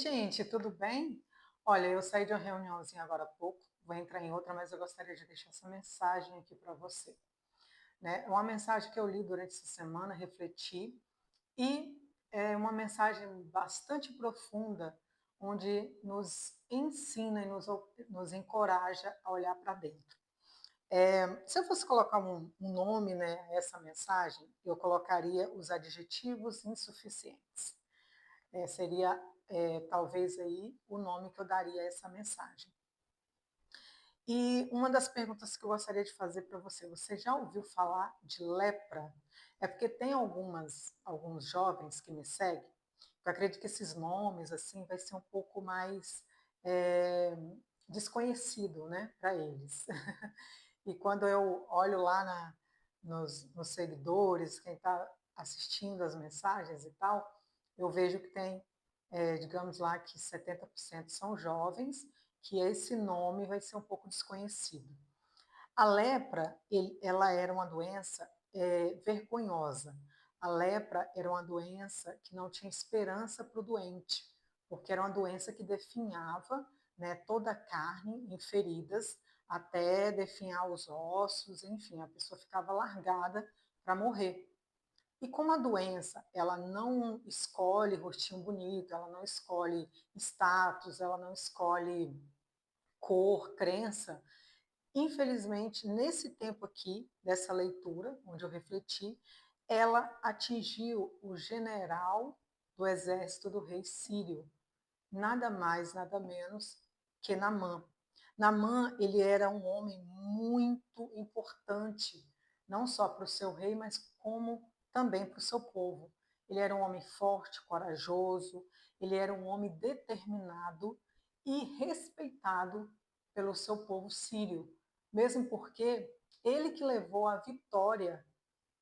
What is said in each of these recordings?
Gente, tudo bem? Olha, eu saí de uma reuniãozinha agora há pouco, vou entrar em outra, mas eu gostaria de deixar essa mensagem aqui para você, né? É uma mensagem que eu li durante essa semana, refleti, e é uma mensagem bastante profunda, onde nos ensina e nos encoraja a olhar para dentro. Se eu fosse colocar um nome, né, a essa mensagem, eu colocaria os adjetivos insuficientes. Seria talvez aí o nome que eu daria a essa mensagem. E uma das perguntas que eu gostaria de fazer para você, você já ouviu falar de lepra? É porque tem alguns jovens que me seguem, eu acredito que esses nomes assim vai ser um pouco mais é, desconhecido, né, para eles. E quando eu olho lá nos seguidores, quem está assistindo as mensagens e tal, eu vejo que tem, digamos lá, que 70% são jovens, que esse nome vai ser um pouco desconhecido. A lepra, ela era uma doença vergonhosa. A lepra era uma doença que não tinha esperança para o doente, porque era uma doença que definhava, né, toda a carne em feridas, até definhar os ossos, enfim, a pessoa ficava largada para morrer. E como a doença, ela não escolhe rostinho bonito, ela não escolhe status, ela não escolhe cor, crença, infelizmente, nesse tempo aqui, dessa leitura, onde eu refleti, ela atingiu o general do exército do rei Sírio, nada mais, nada menos que Naamã. Naamã, ele era um homem muito importante, não só para o seu rei, mas como também para o seu povo. Ele era um homem forte, corajoso, ele era um homem determinado e respeitado pelo seu povo sírio, mesmo porque ele que levou a vitória,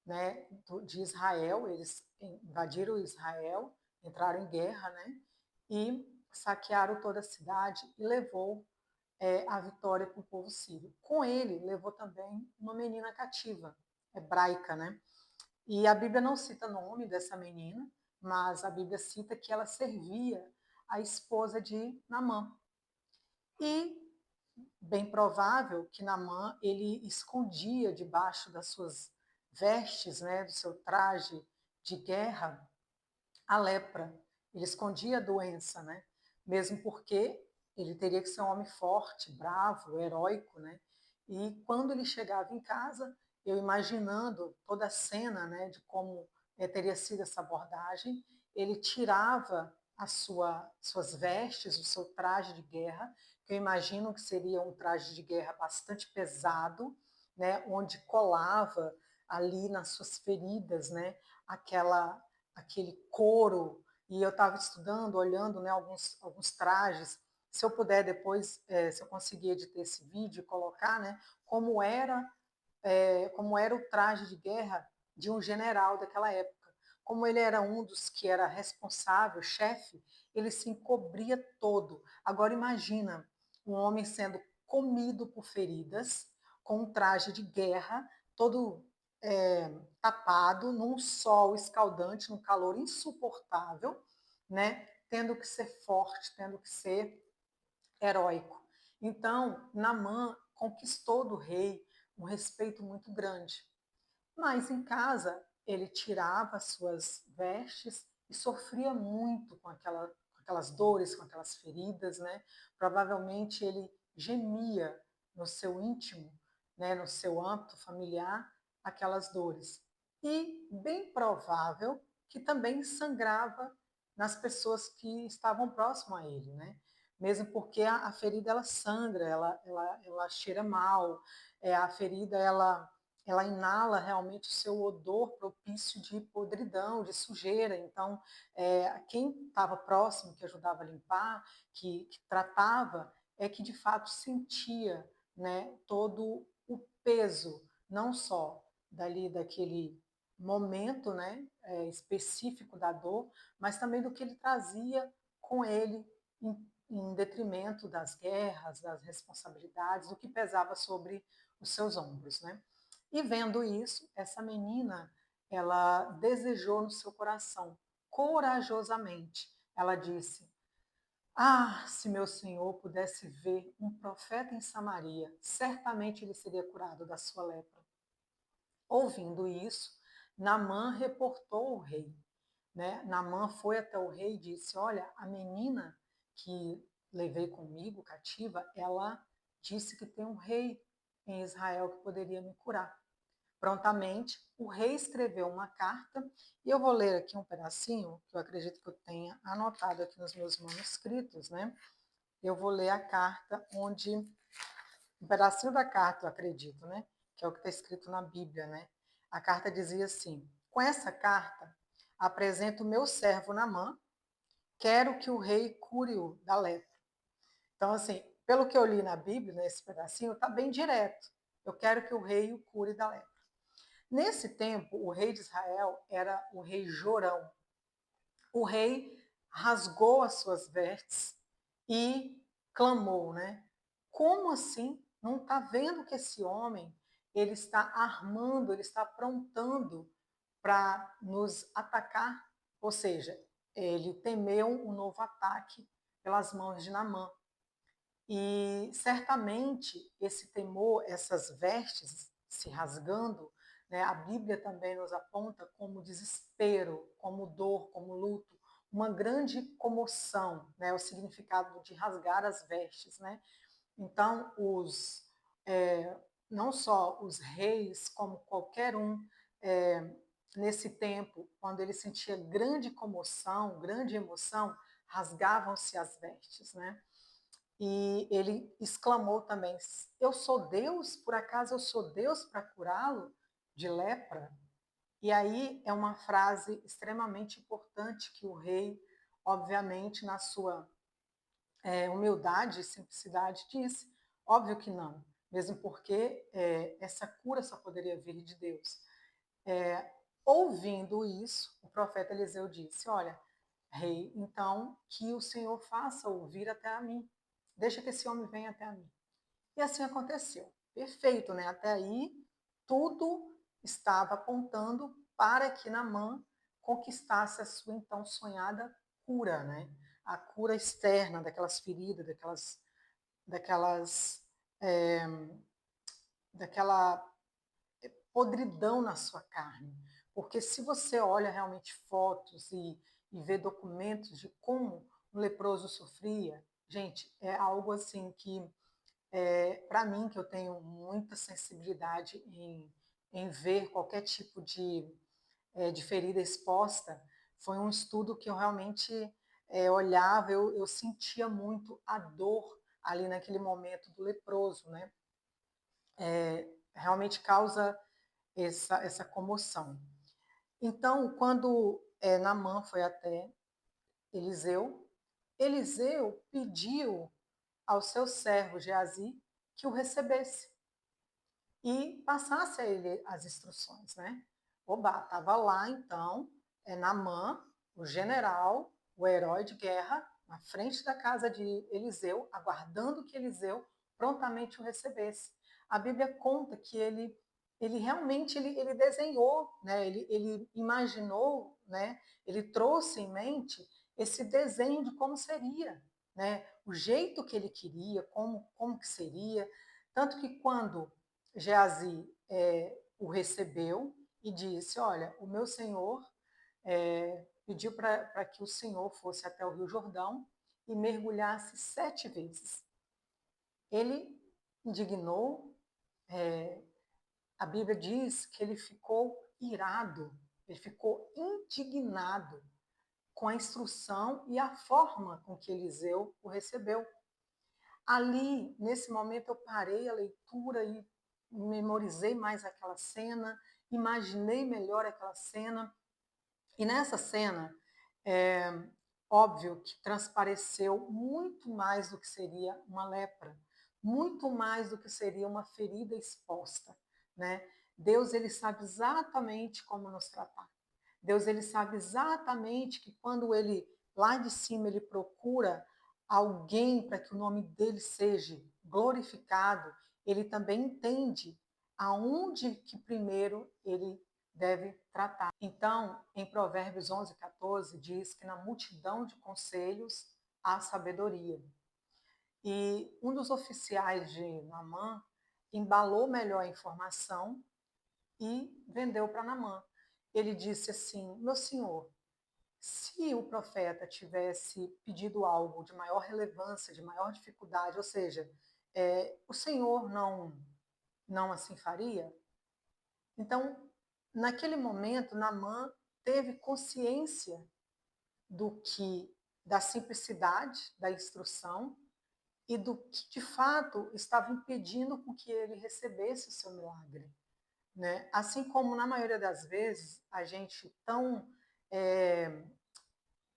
né, de Israel, eles invadiram Israel, entraram em guerra, né, e saquearam toda a cidade e levou a vitória para o povo sírio. Com ele, levou também uma menina cativa, hebraica, né? E a Bíblia não cita o nome dessa menina, mas a Bíblia cita que ela servia a esposa de Naamã. E bem provável que Naamã ele escondia debaixo das suas vestes, né, do seu traje de guerra, a lepra. Ele escondia a doença, né? Mesmo porque ele teria que ser um homem forte, bravo, heróico, né? E quando ele chegava em casa, eu imaginando toda a cena, né, de como teria sido essa abordagem, ele tirava suas vestes, o seu traje de guerra, que eu imagino que seria um traje de guerra bastante pesado, né, onde colava ali nas suas feridas, né, aquele couro. E eu estava estudando, olhando, né, alguns trajes. Se eu puder depois, se eu conseguir editar esse vídeo e colocar, né, como era o traje de guerra de um general daquela época. Como ele era um dos que era responsável, chefe, ele se encobria todo. Agora imagina um homem sendo comido por feridas, com um traje de guerra, todo tapado, num sol escaldante, num calor insuportável, né? Tendo que ser forte, tendo que ser heróico. Então, Naamã conquistou do rei um respeito muito grande. Mas em casa, ele tirava as suas vestes e sofria muito com aquelas dores, com aquelas feridas, né? Provavelmente ele gemia no seu íntimo, né, no seu âmbito familiar, aquelas dores. E bem provável que também sangrava nas pessoas que estavam próximo a ele, né? Mesmo porque a ferida ela sangra, ela cheira mal, a ferida ela inala realmente o seu odor propício de podridão, de sujeira. Então, quem estava próximo, que ajudava a limpar, que tratava, é que de fato sentia, né, todo o peso, não só daquele momento, né, específico da dor, mas também do que ele trazia com ele em detrimento das guerras, das responsabilidades, do que pesava sobre os seus ombros, né? E vendo isso, essa menina, ela desejou no seu coração, corajosamente, ela disse: Ah, se meu senhor pudesse ver um profeta em Samaria, certamente ele seria curado da sua lepra. Ouvindo isso, Naamã reportou ao rei. Né? Naamã foi até o rei e disse: Olha, a menina que levei comigo cativa, ela disse que tem um rei em Israel que poderia me curar. Prontamente, o rei escreveu uma carta, e eu vou ler aqui um pedacinho, que eu acredito que eu tenha anotado aqui nos meus manuscritos, né? Eu vou ler a carta onde, um pedacinho da carta, eu acredito, né? Que é o que está escrito na Bíblia, né? A carta dizia assim: com essa carta, apresento o meu servo Naamã, quero que o rei cure-o da lepra. Então, assim, pelo que eu li na Bíblia, nesse pedacinho, está bem direto. Eu quero que o rei o cure da lepra. Nesse tempo, o rei de Israel era o rei Jorão. O rei rasgou as suas vestes e clamou, né? Como assim? Não está vendo que esse homem ele está armando, ele está aprontando para nos atacar? Ou seja, ele temeu um novo ataque pelas mãos de Naamã. E certamente esse temor, essas vestes se rasgando, né, a Bíblia também nos aponta como desespero, como dor, como luto, uma grande comoção, né, o significado de rasgar as vestes, né? Então, é, não só os reis, como qualquer um, é, nesse tempo, quando ele sentia grande comoção, grande emoção, rasgavam-se as vestes, né? E ele exclamou também: Eu sou Deus? Por acaso eu sou Deus para curá-lo de lepra? E aí é uma frase extremamente importante que o rei, obviamente, na sua humildade e simplicidade, disse: Óbvio que não, mesmo porque essa cura só poderia vir de Deus. Ouvindo isso, o profeta Eliseu disse: Olha, rei, então que o Senhor faça ouvir até a mim. Deixa que esse homem venha até a mim. E assim aconteceu. Perfeito, né? Até aí, tudo estava apontando para que Naamã conquistasse a sua então sonhada cura, né? A cura externa daquelas feridas, daquelas, é, daquela podridão na sua carne. Porque se você olha realmente fotos e vê documentos de como um leproso sofria, gente, é algo assim que para mim, que eu tenho muita sensibilidade em ver qualquer tipo de ferida exposta, foi um estudo que eu realmente olhava, eu sentia muito a dor ali naquele momento do leproso, né? Realmente causa essa comoção. Então, quando Naamã foi até Eliseu, Eliseu pediu ao seu servo Geazi que o recebesse e passasse a ele as instruções, né? Oba, estava lá então, Naamã, o general, o herói de guerra, na frente da casa de Eliseu, aguardando que Eliseu prontamente o recebesse. A Bíblia conta que ele realmente ele desenhou, né? Ele imaginou, né? Ele trouxe em mente esse desenho de como seria, né? O jeito que ele queria, como que seria, tanto que quando Geazi o recebeu e disse: Olha, o meu senhor pediu para que o senhor fosse até o Rio Jordão e mergulhasse 7 vezes. Ele indignou, a Bíblia diz que ele ficou irado, ele ficou indignado com a instrução e a forma com que Eliseu o recebeu. Ali, nesse momento, eu parei a leitura e memorizei mais aquela cena, imaginei melhor aquela cena. E nessa cena, é óbvio que transpareceu muito mais do que seria uma lepra, muito mais do que seria uma ferida exposta, né? Deus, ele sabe exatamente como nos tratar. Deus, ele sabe exatamente que quando ele, lá de cima, ele procura alguém para que o nome dele seja glorificado, ele também entende aonde que primeiro ele deve tratar. Então, em Provérbios 11, 14, diz que na multidão de conselhos a sabedoria. E um dos oficiais de Naamã embalou melhor a informação e vendeu para Naamã. Ele disse assim: meu senhor, se o profeta tivesse pedido algo de maior relevância, de maior dificuldade, ou seja, o senhor não assim faria? Então, naquele momento, Naamã teve consciência do que, da simplicidade da instrução e do que de fato estava impedindo com que ele recebesse o seu milagre, né? Assim como na maioria das vezes é,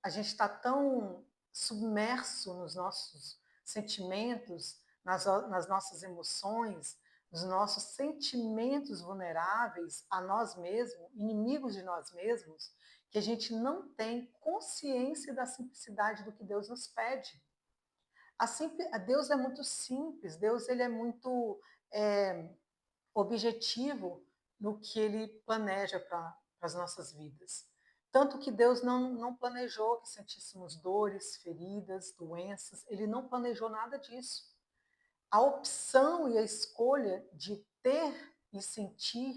a gente está tão submerso nos nossos sentimentos, nas nossas emoções, nos nossos sentimentos vulneráveis a nós mesmos, inimigos de nós mesmos, que a gente não tem consciência da simplicidade do que Deus nos pede. Deus é muito simples, Deus ele é muito objetivo no que ele planeja para as nossas vidas. Tanto que Deus não planejou que sentíssemos dores, feridas, doenças, ele não planejou nada disso. A opção e a escolha de ter e sentir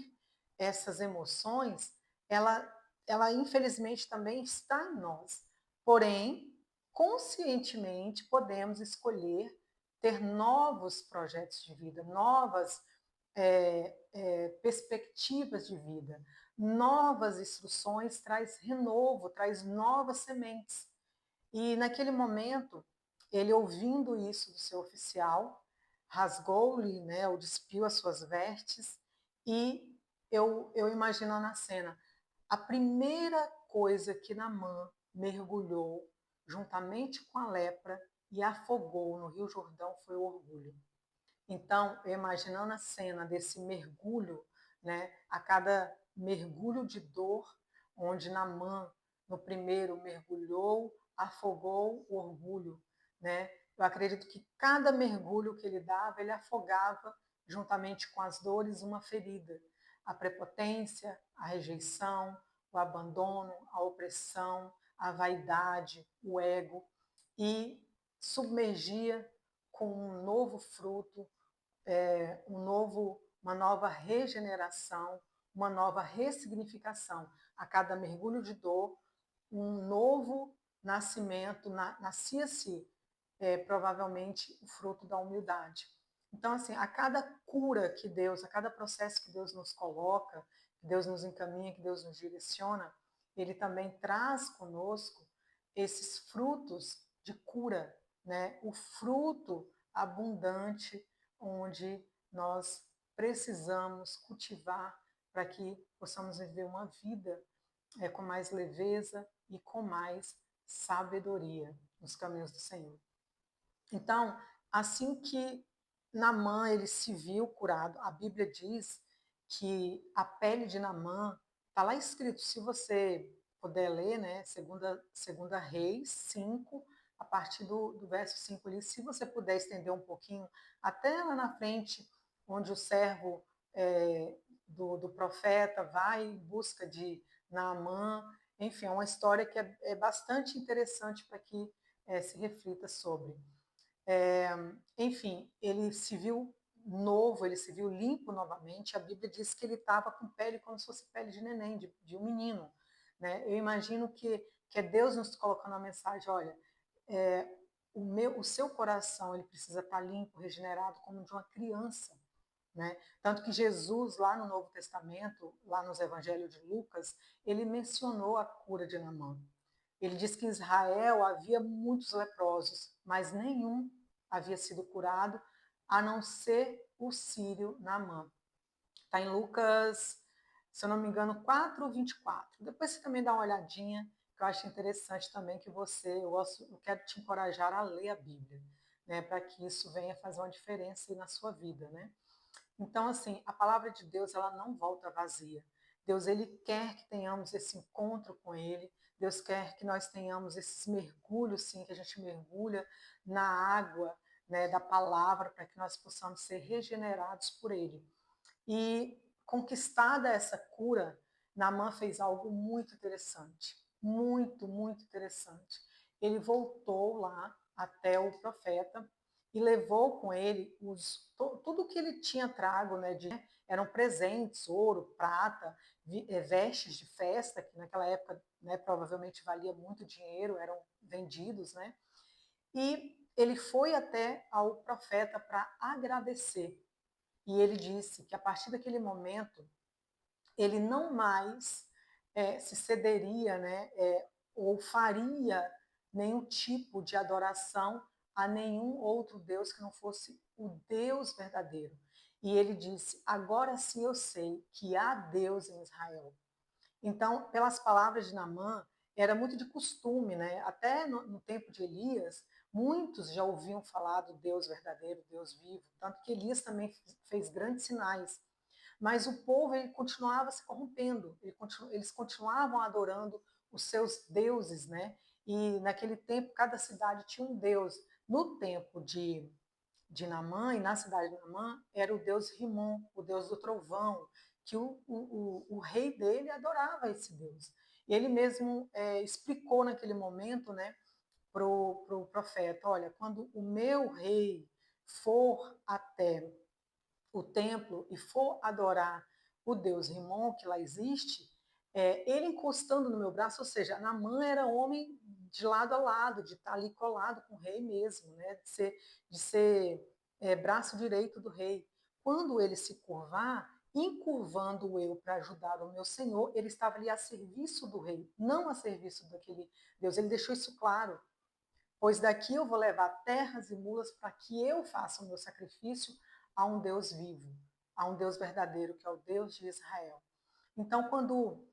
essas emoções, ela infelizmente também está em nós. Porém, conscientemente podemos escolher ter novos projetos de vida, novas perspectivas de vida, novas instruções, traz renovo, traz novas sementes. E naquele momento, ele ouvindo isso do seu oficial, rasgou-lhe, né, ou despiu as suas vestes, e eu imaginando a cena, a primeira coisa que Naamã mergulhou juntamente com a lepra e afogou no Rio Jordão foi o orgulho. Então, eu imaginando a cena desse mergulho, né, a cada mergulho de dor, onde Naamã, no primeiro, mergulhou, afogou o orgulho, né? Eu acredito que cada mergulho que ele dava, ele afogava, juntamente com as dores, uma ferida. A prepotência, a rejeição, o abandono, a opressão, a vaidade, o ego, e submergia com um novo fruto, uma nova regeneração, uma nova ressignificação. A cada mergulho de dor, um novo nascimento, nascia-se provavelmente o fruto da humildade. Então, assim, a cada cura que Deus, a cada processo que Deus nos coloca, que Deus nos encaminha, que Deus nos direciona, Ele também traz conosco esses frutos de cura, né? O fruto abundante onde nós precisamos cultivar para que possamos viver uma vida com mais leveza e com mais sabedoria nos caminhos do Senhor. Então, assim que Naamã ele se viu curado, a Bíblia diz que a pele de Naamã, está lá escrito, se você puder ler, né, segunda Reis 5, a partir do verso 5 ali, se você puder estender um pouquinho, até lá na frente, onde o servo do profeta vai em busca de Naamã, enfim, é uma história que é bastante interessante para que se reflita sobre. Enfim, ele se viu novo, ele se viu limpo novamente. A Bíblia diz que ele estava com pele como se fosse pele de neném, de um menino. Né? Eu imagino que é Deus nos colocando a mensagem, olha, o seu coração ele precisa estar limpo, regenerado, como de uma criança. Né? Tanto que Jesus, lá no Novo Testamento, lá nos Evangelhos de Lucas, ele mencionou a cura de Naamã. Ele diz que em Israel havia muitos leprosos, mas nenhum havia sido curado, a não ser o sírio Naamã. Está em Lucas, se eu não me engano, 4:24. Depois você também dá uma olhadinha, que eu acho interessante também que eu quero te encorajar a ler a Bíblia, né, para que isso venha fazer uma diferença na sua vida, né? Então, assim, a palavra de Deus, ela não volta vazia. Deus, ele quer que tenhamos esse encontro com ele. Deus quer que nós tenhamos esses mergulhos, sim, que a gente mergulha na água, né, da palavra, para que nós possamos ser regenerados por ele. E conquistada essa cura, Naamã fez algo muito interessante. Muito, muito interessante. ele voltou lá até o profeta e levou com ele tudo que ele tinha trago, né, eram presentes, ouro, prata, vestes de festa, que naquela época, né, provavelmente valia muito dinheiro, eram vendidos, né? E ele foi até ao profeta para agradecer. E ele disse que a partir daquele momento ele não mais se cederia, né, ou faria nenhum tipo de adoração a nenhum outro Deus que não fosse o Deus verdadeiro. E ele disse: agora sim eu sei que há Deus em Israel. Então, pelas palavras de Naamã, era muito de costume, né? Até no tempo de Elias, muitos já ouviam falar do Deus verdadeiro, Deus vivo, tanto que Elias também fez grandes sinais. Mas o povo ele continuava se corrompendo, eles continuavam adorando os seus deuses, né? E naquele tempo cada cidade tinha um deus. No tempo de Naamã, e na cidade de Naamã, era o deus Rimon, o deus do trovão, que o rei dele adorava esse deus. E ele mesmo explicou naquele momento, né, para o profeta: olha, quando o meu rei for até o templo e for adorar o deus Rimon, que lá existe, ele encostando no meu braço, ou seja, Naamã era homem de lado a lado, de estar ali colado com o rei mesmo, né? de ser braço direito do rei. Quando ele se curvar, encurvando eu para ajudar o meu senhor, ele estava ali a serviço do rei, não a serviço daquele Deus. Ele deixou isso claro. Pois daqui eu vou levar terras e mulas para que eu faça o meu sacrifício a um Deus vivo, a um Deus verdadeiro, que é o Deus de Israel. Então, quando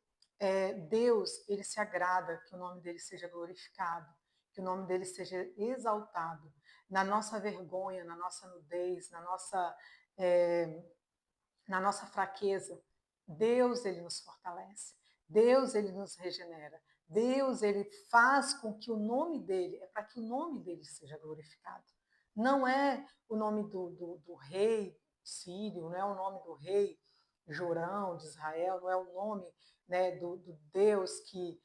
Deus ele se agrada que o nome dele seja glorificado, que o nome dele seja exaltado, na nossa vergonha, na nossa nudez, na nossa fraqueza, Deus ele nos fortalece, Deus ele nos regenera, Deus ele faz com que o nome dele, é para que o nome dele seja glorificado. Não é o nome do rei sírio, não é o nome do rei Jorão de Israel, não é o nome, né, do Deus que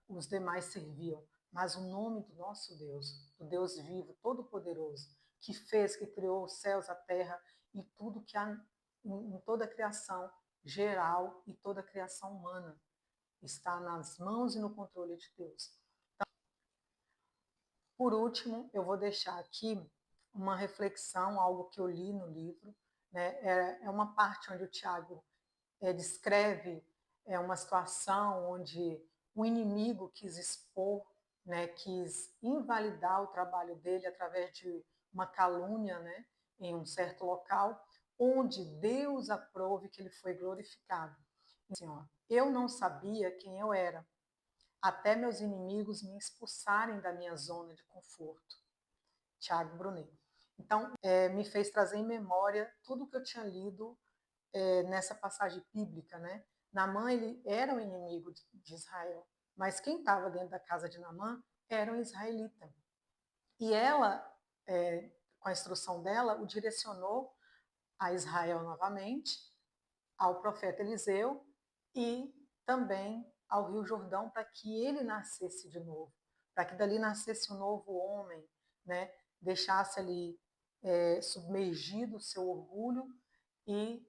os demais serviam, mas o nome do nosso Deus, do Deus vivo, todo-poderoso, que fez, que criou os céus, a terra e tudo que há em toda a criação geral e toda a criação humana. Está nas mãos e no controle de Deus. Então, por último, eu vou deixar aqui uma reflexão, algo que eu li no livro. Né? É uma parte onde o Tiago descreve uma situação onde o inimigo quis expor, né, quis invalidar o trabalho dele através de uma calúnia, né, em um certo local, onde Deus aprove que ele foi glorificado. Assim, ó, eu não sabia quem eu era, até meus inimigos me expulsarem da minha zona de conforto. Tiago Brunet. Então, me fez trazer em memória tudo que eu tinha lido nessa passagem bíblica, né? Naamã ele era o inimigo de Israel, mas quem estava dentro da casa de Naamã era um israelita. E ela, com a instrução dela, o direcionou a Israel novamente, ao profeta Eliseu e também ao Rio Jordão para que ele nascesse de novo, para que dali nascesse um novo homem, né? Deixasse ali submergido o seu orgulho e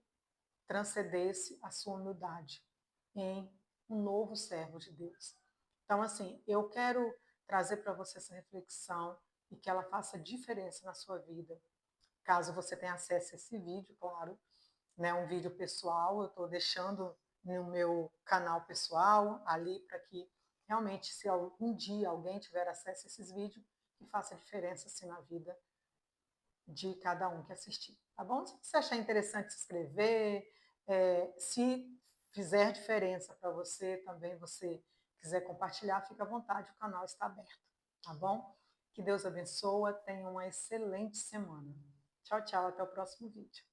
transcendesse a sua humildade em um novo servo de Deus. Então, assim, eu quero trazer para você essa reflexão e que ela faça diferença na sua vida. Caso você tenha acesso a esse vídeo, claro, né, um vídeo pessoal, eu estou deixando no meu canal pessoal ali para que realmente, se algum dia alguém tiver acesso a esses vídeos, que faça diferença assim na vida de cada um que assistir, tá bom? Se você achar interessante se inscrever, se fizer diferença para você, também você quiser compartilhar, fica à vontade, o canal está aberto, tá bom? Que Deus abençoe, tenha uma excelente semana. Tchau, tchau, até o próximo vídeo.